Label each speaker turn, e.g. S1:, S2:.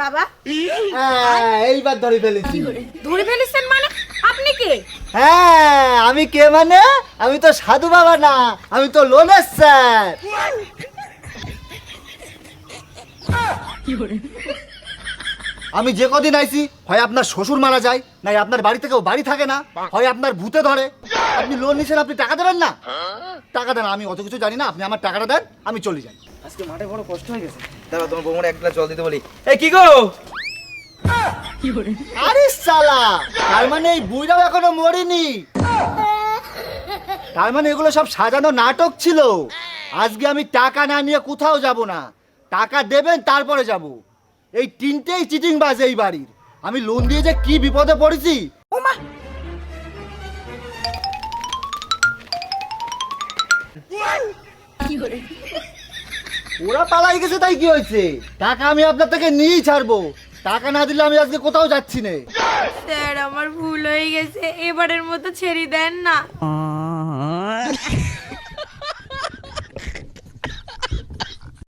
S1: বাবা?
S2: এইবার ধরে ফেলেছি।
S1: ধরে ফেলেছেন মানে? আপনি কে?
S2: হ্যাঁ, আমি কে মানে? আমি তো সাধু বাবা না, আমি তো লোনের স্যার। আমি যে কদিন আইছি, হয় আপনার শ্বশুর মারা যায়, নাই আপনার বাড়ি থেকেও বাড়ি থাকে না, হয় আপনার ভূতে ধরে। আপনি লোন নিছেন, আপনি টাকা দেবেন না? টাকা দেন, আমি অত কিছু জানি না, আপনি আমার টাকাটা দেন, আমি চলে যাই।
S3: আজকে মাঠে বড় কষ্ট হয়ে গেছে। দাঁড়া, তোমার বৌমার এক গ্লাস জল দিতে বলি। এই কি গো?
S2: আরে শালা, তার মানে এই বুইরাও এখনো মরিনি। তার মানে এগুলো সব সাজানো নাটক ছিল। আজকে আমি টাকা না নিয়ে কোথাও যাব না, টাকা দেবেন তারপরে যাব। এই তিনটেই চিটিং বাজ এই বাড়ির। আমি লোন দিয়ে যে কি বিপদে পড়েছি।
S1: ওমা,
S2: ওরা পালাই গেছে তাই কি হয়েছে? টাকা আমি আপনার থেকে নিয়েই ছাড়বো। টাকা না দিলে আমি আজকে কোথাও যাচ্ছি না।
S1: স্যার আমার ভুল হয়ে গেছে, এবারের মতো ছেড়ে দেন না।